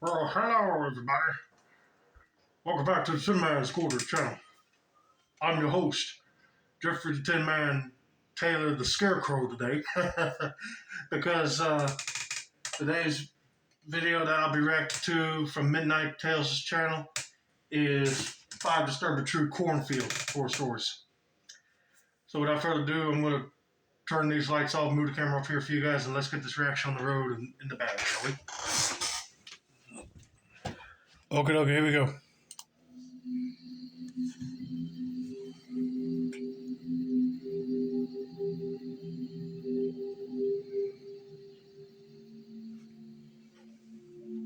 Well, hello everybody. Welcome back to the Tin Man's Quarters channel. I'm your host, Jeffrey the Tin Man Taylor the Scarecrow today. because today's video that I'll be reacting to from Midnight Tales' channel is 5 Disturbed but True Cornfield horror stories. So without further ado, I'm going to turn these lights off, move the camera up here for you guys, and let's get this reaction on the road and in the bag, shall we? Okay, here we go.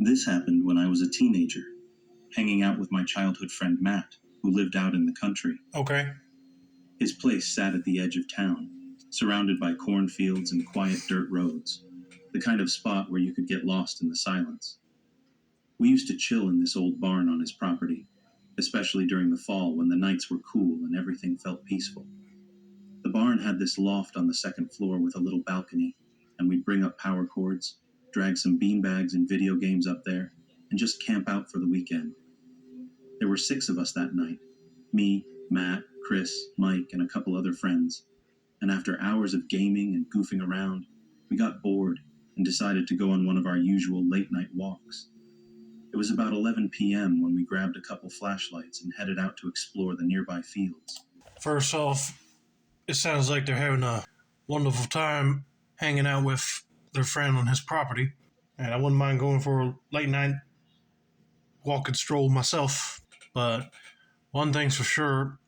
This happened when I was a teenager, hanging out with my childhood friend Matt, who lived out in the country. Okay. His place sat at the edge of town, surrounded by cornfields and quiet dirt roads, the kind of spot where you could get lost in the silence. We used to chill in this old barn on his property, especially during the fall when the nights were cool and everything felt peaceful. The barn had this loft on the second floor with a little balcony, and we'd bring up power cords, drag some beanbags and video games up there, and just camp out for the weekend. There were 6 of us that night: me, Matt, Chris, Mike, and a couple other friends. And after hours of gaming and goofing around, we got bored and decided to go on one of our usual late-night walks. It was about 11 p.m. when we grabbed a couple flashlights and headed out to explore the nearby fields. First off, it sounds like they're having a wonderful time hanging out with their friend on his property. And I wouldn't mind going for a late night walk and stroll myself. But one thing's for sure,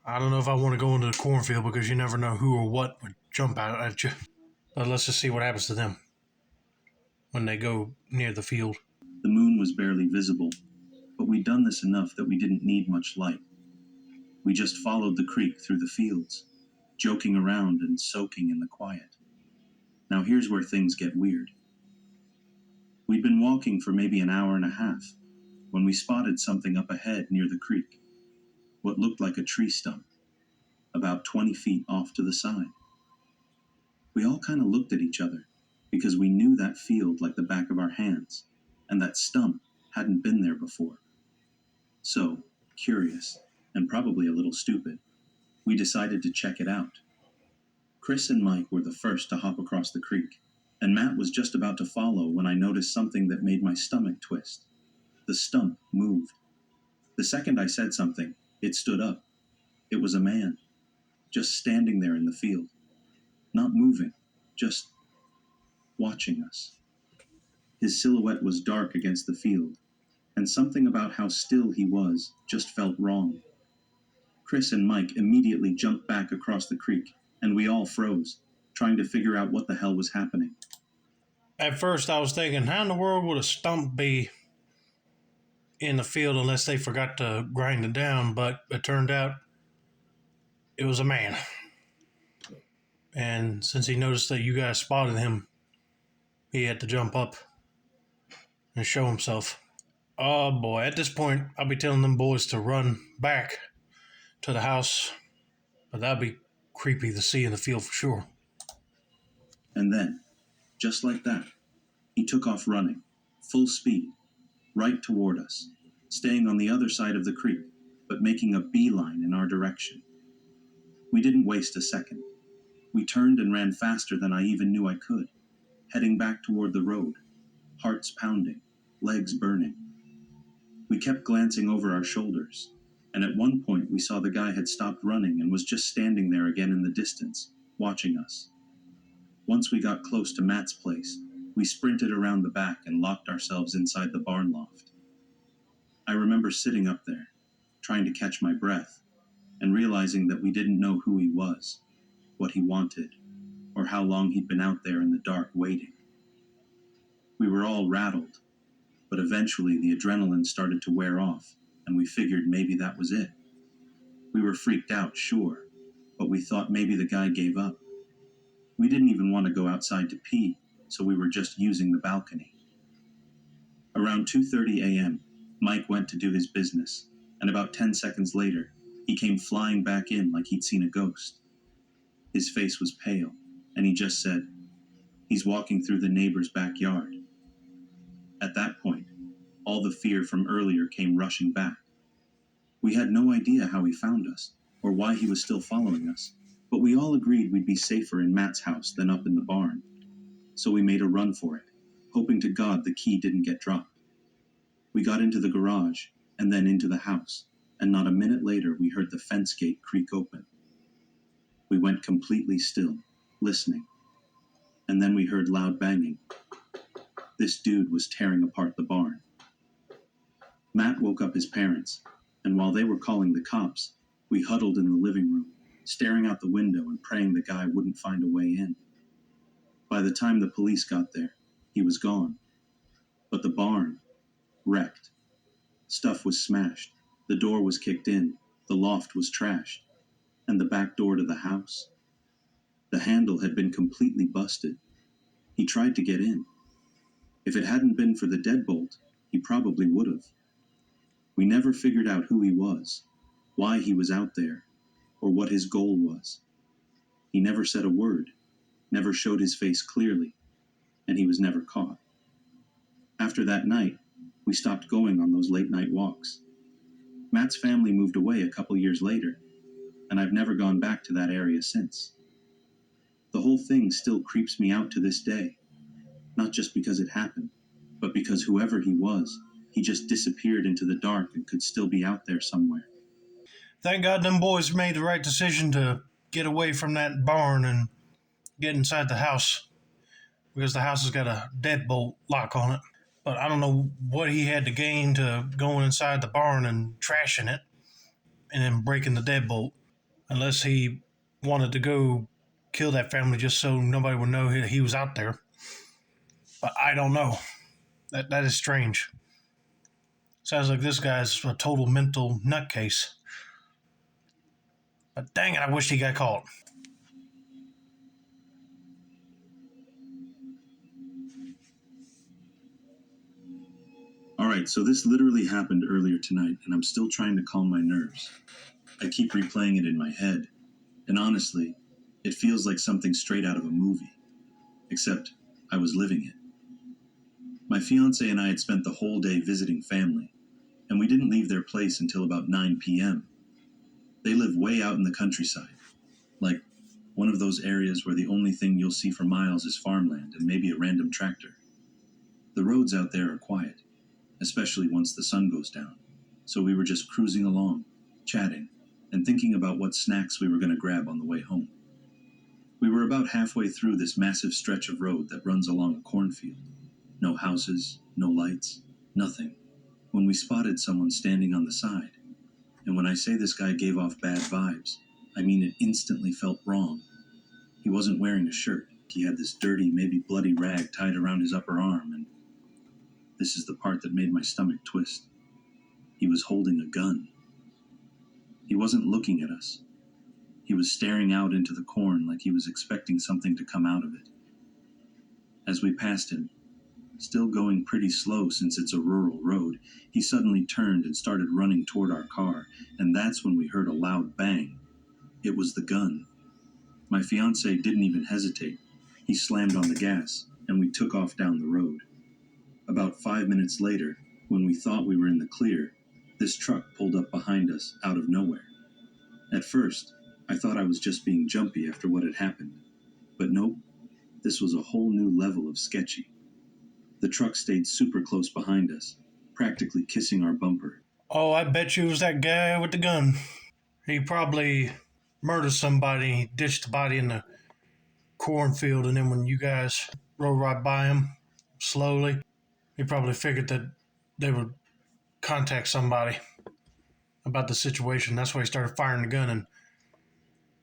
I don't know if I want to go into the cornfield because you never know who or what would jump out at you. But let's just see what happens to them when they go near the field. The moon was barely visible, but we'd done this enough that we didn't need much light. We just followed the creek through the fields, joking around and soaking in the quiet. Now here's where things get weird. We'd been walking for maybe an hour and a half when we spotted something up ahead near the creek, what looked like a tree stump, about 20 feet off to the side. We all kind of looked at each other because we knew that field like the back of our hands, and that stump hadn't been there before. So, curious, and probably a little stupid, we decided to check it out. Chris and Mike were the first to hop across the creek, and Matt was just about to follow when I noticed something that made my stomach twist. The stump moved. The second I said something, it stood up. It was a man, just standing there in the field. Not moving, just watching us. His silhouette was dark against the field, and something about how still he was just felt wrong. Chris and Mike immediately jumped back across the creek, and we all froze, trying to figure out what the hell was happening. At first I was thinking, how in the world would a stump be in the field unless they forgot to grind it down? But it turned out it was a man. And since he noticed that you guys spotted him, he had to jump up and show himself. Oh boy, at this point, I'll be telling them boys to run back to the house. But that'd be creepy to see in the field for sure. And then, just like that, he took off running, full speed, right toward us, staying on the other side of the creek, but making a beeline in our direction. We didn't waste a second. We turned and ran faster than I even knew I could, heading back toward the road, hearts pounding, legs burning. We kept glancing over our shoulders, and at one point we saw the guy had stopped running and was just standing there again in the distance, watching us. Once we got close to Matt's place, we sprinted around the back and locked ourselves inside the barn loft. I remember sitting up there, trying to catch my breath, and realizing that we didn't know who he was, what he wanted, or how long he'd been out there in the dark waiting. We were all rattled, but eventually the adrenaline started to wear off, and we figured maybe that was it. We were freaked out, sure, but we thought maybe the guy gave up. We didn't even want to go outside to pee, so we were just using the balcony. Around 2:30 a.m., Mike went to do his business, and about 10 seconds later, he came flying back in like he'd seen a ghost. His face was pale, and he just said, "He's walking through the neighbor's backyard." At that point, all the fear from earlier came rushing back. We had no idea how he found us, or why he was still following us, but we all agreed we'd be safer in Matt's house than up in the barn. So we made a run for it, hoping to God the key didn't get dropped. We got into the garage, and then into the house, and not a minute later we heard the fence gate creak open. We went completely still, listening, and then we heard loud banging. This dude was tearing apart the barn. Matt woke up his parents, and while they were calling the cops, we huddled in the living room, staring out the window and praying the guy wouldn't find a way in. By the time the police got there, he was gone. But the barn, wrecked. Stuff was smashed, the door was kicked in, the loft was trashed, and the back door to the house. The handle had been completely busted. He tried to get in. If it hadn't been for the deadbolt, he probably would have. We never figured out who he was, why he was out there, or what his goal was. He never said a word, never showed his face clearly, and he was never caught. After that night, we stopped going on those late-night walks. Matt's family moved away a couple years later, and I've never gone back to that area since. The whole thing still creeps me out to this day, not just because it happened, but because whoever he was, he just disappeared into the dark and could still be out there somewhere. Thank God them boys made the right decision to get away from that barn and get inside the house, because the house has got a deadbolt lock on it. But I don't know what he had to gain to going inside the barn and trashing it and then breaking the deadbolt, unless he wanted to go kill that family just so nobody would know he was out there. But I don't know. That is strange. Sounds like this guy's a total mental nutcase. But dang it, I wish he got caught. Alright, so this literally happened earlier tonight, and I'm still trying to calm my nerves. I keep replaying it in my head, and honestly, it feels like something straight out of a movie. Except, I was living it. My fiancé and I had spent the whole day visiting family, and we didn't leave their place until about 9 p.m. They live way out in the countryside, like one of those areas where the only thing you'll see for miles is farmland and maybe a random tractor. The roads out there are quiet, especially once the sun goes down, so we were just cruising along, chatting, and thinking about what snacks we were going to grab on the way home. We were about halfway through this massive stretch of road that runs along a cornfield. No houses, no lights, nothing, when we spotted someone standing on the side. And when I say this guy gave off bad vibes, I mean it instantly felt wrong. He wasn't wearing a shirt. He had this dirty, maybe bloody rag tied around his upper arm, and this is the part that made my stomach twist. He was holding a gun. He wasn't looking at us. He was staring out into the corn like he was expecting something to come out of it. As we passed him, still going pretty slow since it's a rural road, he suddenly turned and started running toward our car, and that's when we heard a loud bang. It was the gun. My fiancé didn't even hesitate. He slammed on the gas, and we took off down the road. About 5 minutes later, when we thought we were in the clear, this truck pulled up behind us out of nowhere. At first, I thought I was just being jumpy after what had happened. But nope, this was a whole new level of sketchy. The truck stayed super close behind us, practically kissing our bumper. Oh, I bet you it was that guy with the gun. He probably murdered somebody, ditched the body in the cornfield, and then when you guys rode right by him slowly, he probably figured that they would contact somebody about the situation. That's why he started firing the gun, and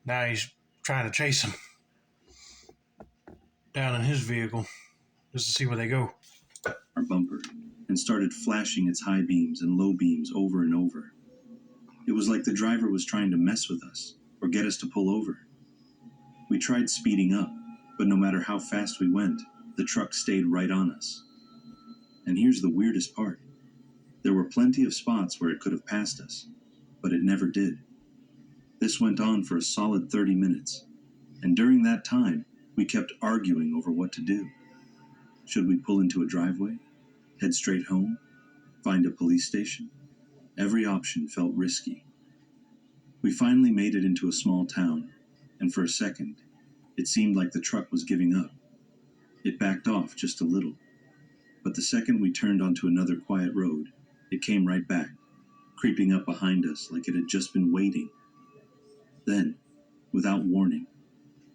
now he's trying to chase him down in his vehicle just to see where they go. Our bumper, and started flashing its high beams and low beams over and over. It was like the driver was trying to mess with us or get us to pull over. We tried speeding up, but no matter how fast we went, the truck stayed right on us. And here's the weirdest part. There were plenty of spots where it could have passed us, but it never did. This went on for a solid 30 minutes, and during that time, we kept arguing over what to do. Should we pull into a driveway? Head straight home? Find a police station? Every option felt risky. We finally made it into a small town, and for a second, it seemed like the truck was giving up. It backed off just a little, but the second we turned onto another quiet road, it came right back, creeping up behind us like it had just been waiting. Then, without warning,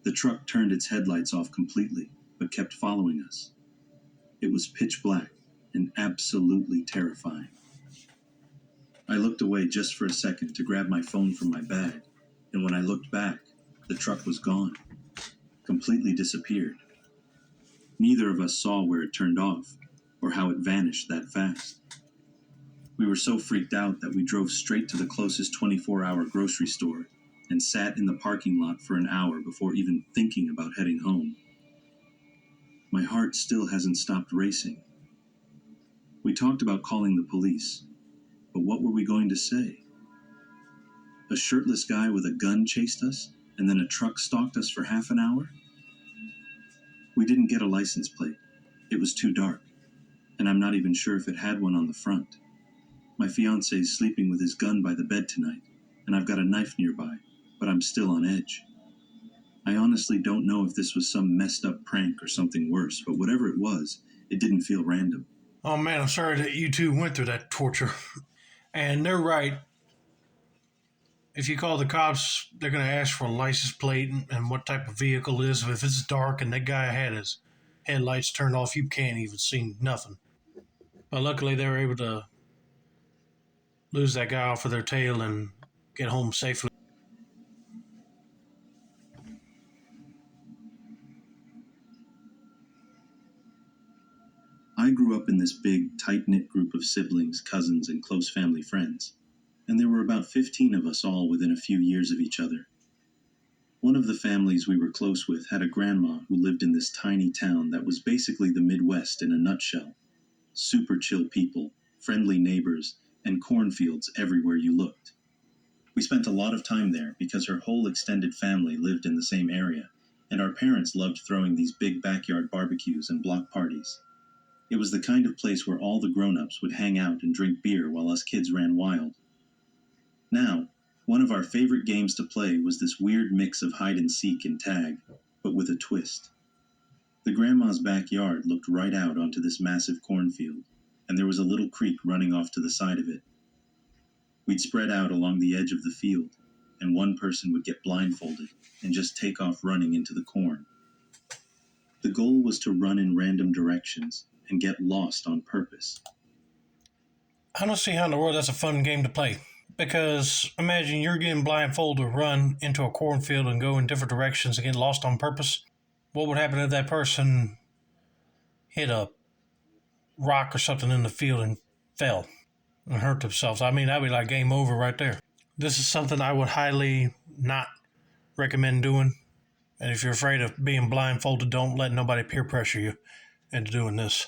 the truck turned its headlights off completely, but kept following us. It was pitch black and absolutely terrifying. I looked away just for a second to grab my phone from my bag, and when I looked back, the truck was gone, completely disappeared. Neither of us saw where it turned off, or how it vanished that fast. We were so freaked out that we drove straight to the closest 24-hour grocery store and sat in the parking lot for an hour before even thinking about heading home. My heart still hasn't stopped racing. We talked about calling the police, but what were we going to say? A shirtless guy with a gun chased us, and then a truck stalked us for half an hour? We didn't get a license plate. It was too dark, and I'm not even sure if it had one on the front. My fiancé's sleeping with his gun by the bed tonight, and I've got a knife nearby, but I'm still on edge. I honestly don't know if this was some messed up prank or something worse, but whatever it was, it didn't feel random. Oh man, I'm sorry that you two went through that torture. And they're right. If you call the cops, they're going to ask for a license plate and what type of vehicle it is. If it's dark and that guy had his headlights turned off, you can't even see nothing. But luckily, they were able to lose that guy off of their tail and get home safely. I grew up in this big, tight-knit group of siblings, cousins, and close family friends, and there were about 15 of us all within a few years of each other. One of the families we were close with had a grandma who lived in this tiny town that was basically the Midwest in a nutshell. Super chill people, friendly neighbors, and cornfields everywhere you looked. We spent a lot of time there because her whole extended family lived in the same area, and our parents loved throwing these big backyard barbecues and block parties. It was the kind of place where all the grown-ups would hang out and drink beer while us kids ran wild. Now, one of our favorite games to play was this weird mix of hide and seek and tag, but with a twist. The grandma's backyard looked right out onto this massive cornfield, and there was a little creek running off to the side of it. We'd spread out along the edge of the field, and one person would get blindfolded and just take off running into the corn. The goal was to run in random directions and get lost on purpose. I don't see how in the world that's a fun game to play. Because imagine you're getting blindfolded to run into a cornfield and go in different directions and get lost on purpose. What would happen if that person hit a rock or something in the field and fell and hurt themselves? I mean, that'd be like game over right there. This is something I would highly not recommend doing. And if you're afraid of being blindfolded, don't let nobody peer pressure you into doing this.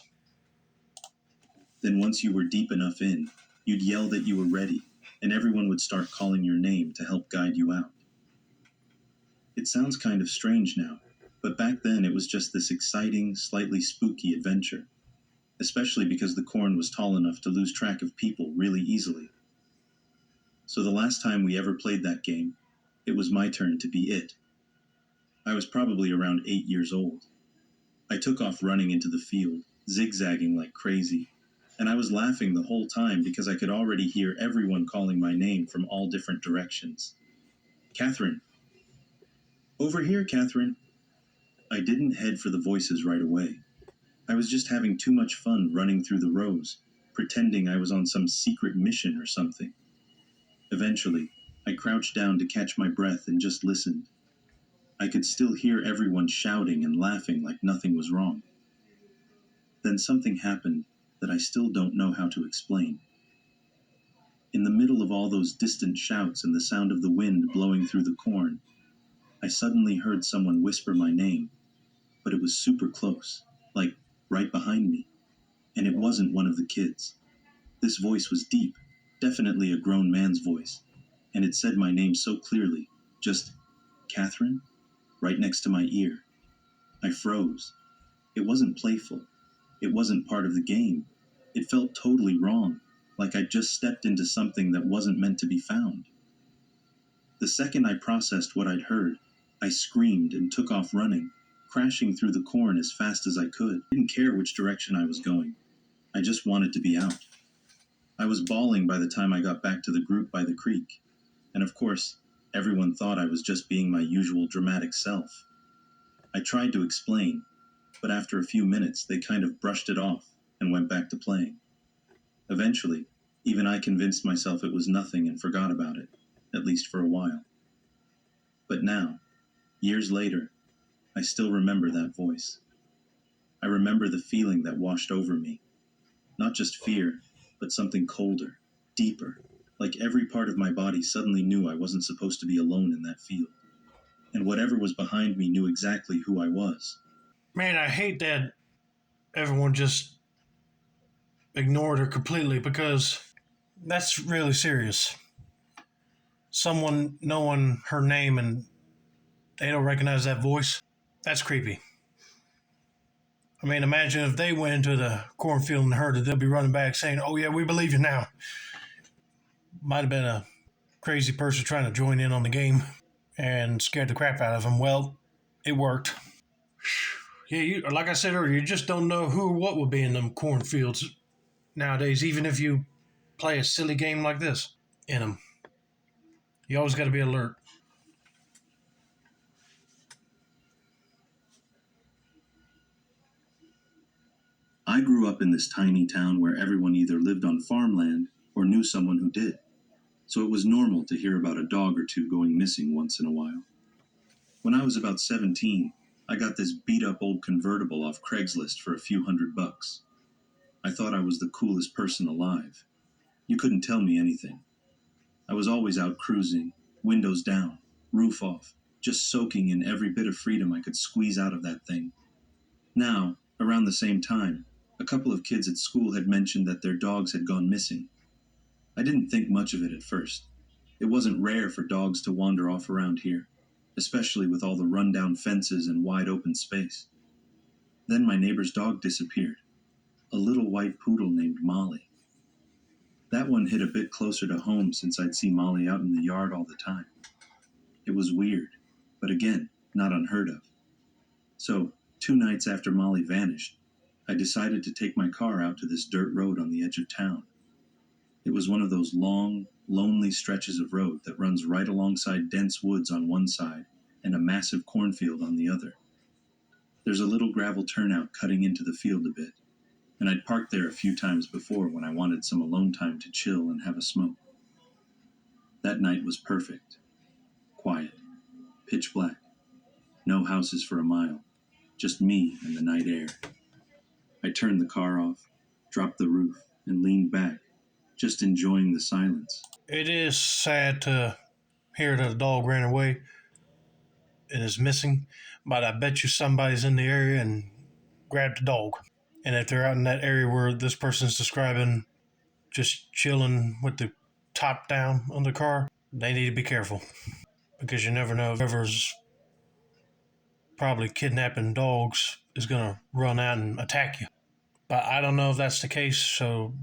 Then once you were deep enough in, you'd yell that you were ready, and everyone would start calling your name to help guide you out. It sounds kind of strange now, but back then it was just this exciting, slightly spooky adventure, especially because the corn was tall enough to lose track of people really easily. So the last time we ever played that game, it was my turn to be it. I was probably around 8 years old. I took off running into the field, zigzagging like crazy, and I was laughing the whole time because I could already hear everyone calling my name from all different directions. Catherine. Over here, Catherine. I didn't head for the voices right away. I was just having too much fun running through the rows, pretending I was on some secret mission or something. Eventually, I crouched down to catch my breath and just listened. I could still hear everyone shouting and laughing like nothing was wrong. Then something happened that I still don't know how to explain. In the middle of all those distant shouts and the sound of the wind blowing through the corn, I suddenly heard someone whisper my name, but it was super close, like right behind me, and it wasn't one of the kids. This voice was deep, definitely a grown man's voice, and it said my name so clearly, just Catherine, right next to my ear. I froze. It wasn't playful. It wasn't part of the game. It felt totally wrong, like I'd just stepped into something that wasn't meant to be found. The second I processed what I'd heard, I screamed and took off running, crashing through the corn as fast as I could. I didn't care which direction I was going. I just wanted to be out. I was bawling by the time I got back to the group by the creek, and of course, everyone thought I was just being my usual dramatic self. I tried to explain, but after a few minutes they kind of brushed it off and went back to playing. Eventually, even I convinced myself it was nothing and forgot about it, at least for a while. But now, years later, I still remember that voice. I remember the feeling that washed over me. Not just fear, but something colder, deeper, like every part of my body suddenly knew I wasn't supposed to be alone in that field. And whatever was behind me knew exactly who I was. Man, I hate that everyone just ignored her completely because that's really serious. Someone knowing her name and they don't recognize that voice, that's creepy. I mean, imagine if they went into the cornfield and heard it, they'll be running back saying, "Oh, yeah, we believe you now." Might have been a crazy person trying to join in on the game and scared the crap out of them. Well, it worked. Yeah, like I said earlier, you just don't know who or what will be in them cornfields nowadays, even if you play a silly game like this in them. You always got to be alert. I grew up in this tiny town where everyone either lived on farmland or knew someone who did, so it was normal to hear about a dog or two going missing once in a while. When I was about 17, I got this beat up old convertible off Craigslist for a few $100. I thought I was the coolest person alive. You couldn't tell me anything. I was always out cruising, windows down, roof off, just soaking in every bit of freedom I could squeeze out of that thing. Now, around the same time, a couple of kids at school had mentioned that their dogs had gone missing. I didn't think much of it at first. It wasn't rare for dogs to wander off around here, especially with all the rundown fences and wide open space. Then my neighbor's dog disappeared, a little white poodle named Molly. That one hit a bit closer to home since I'd see Molly out in the yard all the time. It was weird, but again, not unheard of. So, 2 nights after Molly vanished, I decided to take my car out to this dirt road on the edge of town. It was one of those long, lonely stretches of road that runs right alongside dense woods on one side and a massive cornfield on the other. There's a little gravel turnout cutting into the field a bit, and I'd parked there a few times before when I wanted some alone time to chill and have a smoke. That night was perfect. Quiet. Pitch black. No houses for a mile. Just me and the night air. I turned the car off, dropped the roof, and leaned back, just enjoying the silence. It is sad to hear that a dog ran away and is missing, but I bet you somebody's in the area and grabbed the dog. And if they're out in that area where this person's describing, just chilling with the top down on the car, they need to be careful because you never know if whoever's probably kidnapping dogs is going to run out and attack you. But I don't know if that's the case, so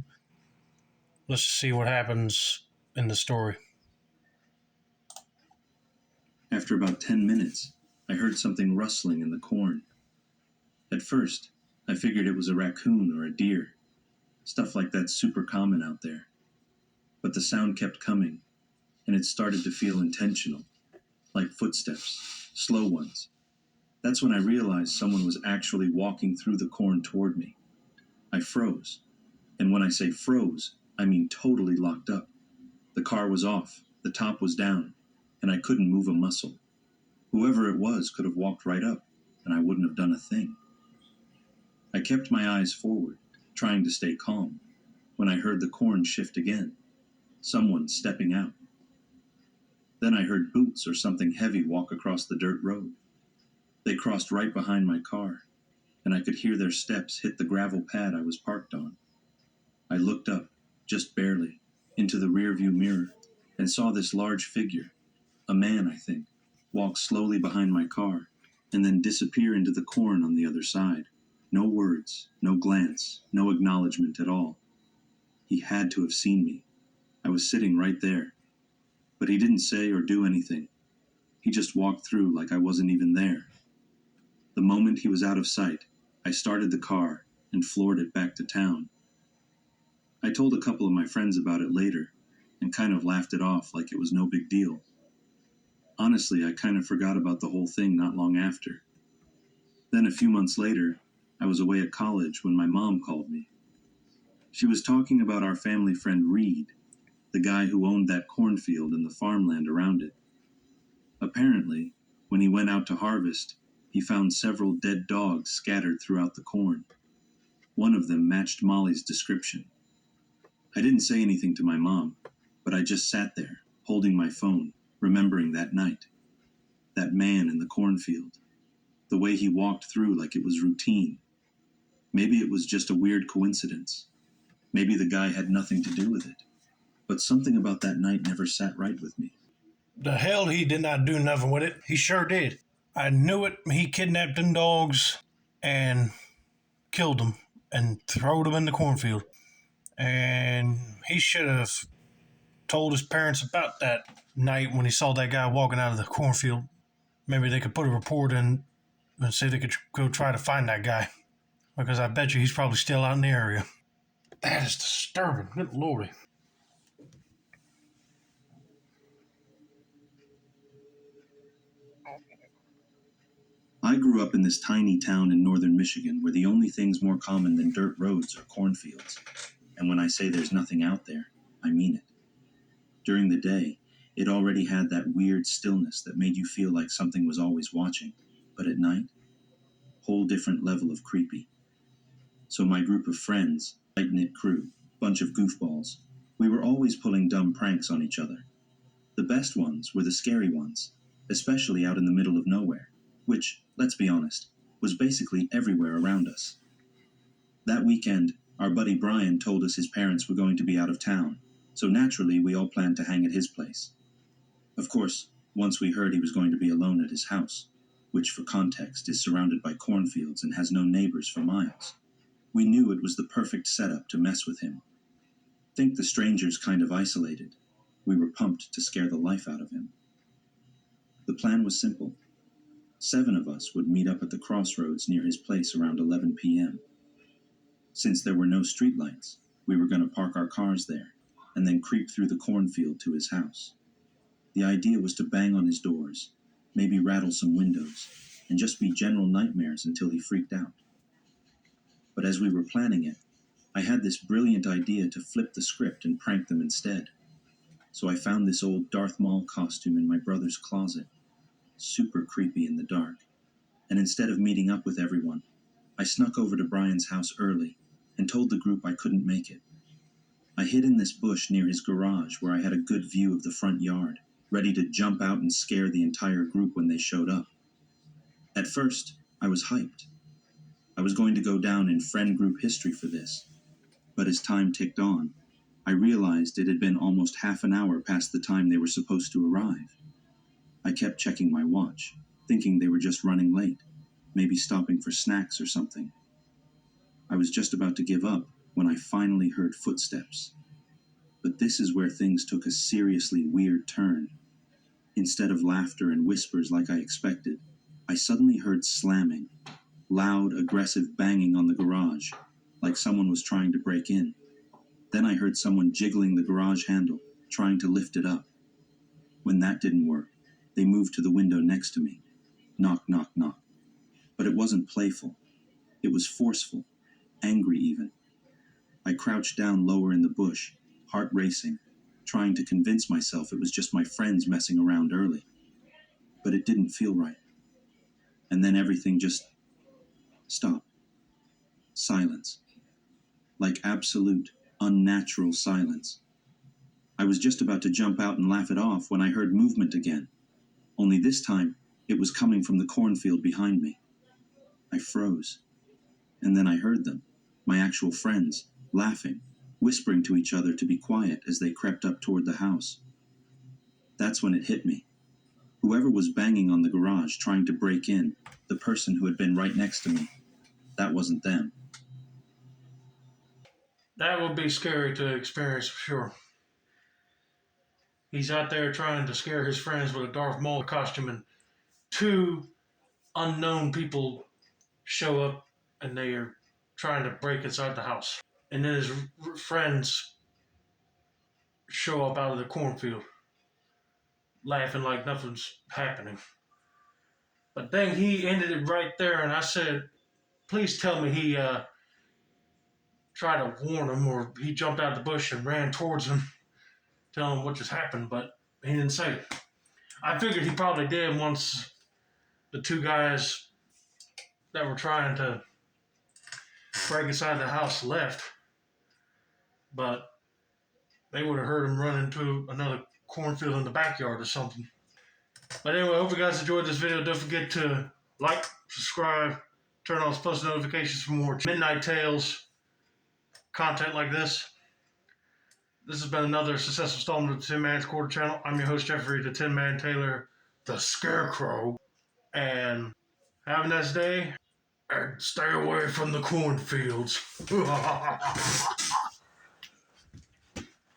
let's see what happens in the story. After about 10 minutes, I heard something rustling in the corn. At first, I figured it was a raccoon or a deer. Stuff like that's super common out there. But the sound kept coming, and it started to feel intentional, like footsteps, slow ones. That's when I realized someone was actually walking through the corn toward me. I froze. And when I say froze, I mean totally locked up. The car was off, the top was down, and I couldn't move a muscle. Whoever it was could have walked right up, and I wouldn't have done a thing. I kept my eyes forward, trying to stay calm, when I heard the corn shift again. Someone stepping out. Then I heard boots or something heavy walk across the dirt road. They crossed right behind my car, and I could hear their steps hit the gravel pad I was parked on. I looked up, just barely, into the rearview mirror, and saw this large figure, a man I think, walk slowly behind my car, and then disappear into the corn on the other side. No words, no glance, no acknowledgement at all. He had to have seen me. I was sitting right there. But he didn't say or do anything. He just walked through like I wasn't even there. The moment he was out of sight, I started the car and floored it back to town. I told a couple of my friends about it later and kind of laughed it off like it was no big deal. Honestly, I kind of forgot about the whole thing not long after. Then a few months later, I was away at college when my mom called me. She was talking about our family friend Reed, the guy who owned that cornfield and the farmland around it. Apparently, when he went out to harvest, he found several dead dogs scattered throughout the corn. One of them matched Molly's description. I didn't say anything to my mom, but I just sat there, holding my phone, remembering that night. That man in the cornfield. The way he walked through like it was routine. Maybe it was just a weird coincidence. Maybe the guy had nothing to do with it. But something about that night never sat right with me. The hell he did not do nothing with it. He sure did. I knew it. He kidnapped them dogs and killed them and throwed them in the cornfield. And he should have told his parents about that night when he saw that guy walking out of the cornfield. Maybe they could put a report in and say they could go try to find that guy. Because I bet you he's probably still out in the area. That is disturbing. Good lordy. I grew up in this tiny town in northern Michigan where the only things more common than dirt roads are cornfields. And when I say there's nothing out there, I mean it. During the day, it already had that weird stillness that made you feel like something was always watching. But at night, whole different level of creepy. So my group of friends, tight-knit crew, bunch of goofballs, we were always pulling dumb pranks on each other. The best ones were the scary ones, especially out in the middle of nowhere, which, let's be honest, was basically everywhere around us. That weekend, our buddy Brian told us his parents were going to be out of town, so naturally we all planned to hang at his place. Of course, once we heard he was going to be alone at his house, which for context is surrounded by cornfields and has no neighbors for miles, we knew it was the perfect setup to mess with him. Think the stranger's kind of isolated. We were pumped to scare the life out of him. The plan was simple. 7 of us would meet up at the crossroads near his place around 11 p.m. Since there were no streetlights, we were going to park our cars there and then creep through the cornfield to his house. The idea was to bang on his doors, maybe rattle some windows, and just be general nightmares until he freaked out. But as we were planning it, I had this brilliant idea to flip the script and prank them instead. So I found this old Darth Maul costume in my brother's closet, super creepy in the dark, and instead of meeting up with everyone, I snuck over to Brian's house early and told the group I couldn't make it. I hid in this bush near his garage where I had a good view of the front yard, ready to jump out and scare the entire group when they showed up. At first, I was hyped. I was going to go down in friend group history for this. But as time ticked on, I realized it had been almost half an hour past the time they were supposed to arrive. I kept checking my watch, thinking they were just running late, maybe stopping for snacks or something. I was just about to give up when I finally heard footsteps. But this is where things took a seriously weird turn. Instead of laughter and whispers like I expected, I suddenly heard slamming, loud, aggressive banging on the garage, like someone was trying to break in. Then I heard someone jiggling the garage handle, trying to lift it up. When that didn't work, they moved to the window next to me. Knock, knock, knock. But it wasn't playful. It was forceful, angry even. I crouched down lower in the bush, heart racing, trying to convince myself it was just my friends messing around early. But it didn't feel right. And then everything just stopped. Silence. Like absolute, unnatural silence. I was just about to jump out and laugh it off when I heard movement again. Only this time, it was coming from the cornfield behind me. I froze. And then I heard them, my actual friends, laughing, whispering to each other to be quiet as they crept up toward the house. That's when it hit me. Whoever was banging on the garage trying to break in, the person who had been right next to me, that wasn't them. That would be scary to experience for sure. He's out there trying to scare his friends with a Darth Maul costume, and two unknown people show up and they are trying to break inside the house. And then his friends show up out of the cornfield, laughing like nothing's happening. But then he ended it right there, and I said, please tell me he tried to warn him, or he jumped out of the bush and ran towards him, telling him what just happened, but he didn't say it. I figured he probably did once the two guys that were trying to break inside the house left, but they would have heard him run into another cornfield in the backyard or something. But anyway, I hope you guys enjoyed this video. Don't forget to like, subscribe, turn on post notifications for more Midnight Tales content like this. This has been another successful installment of the Tin Man's Quarter channel. I'm your host, Jeffrey, the Tin Man Taylor, the Scarecrow. And have a nice day, and stay away from the cornfields.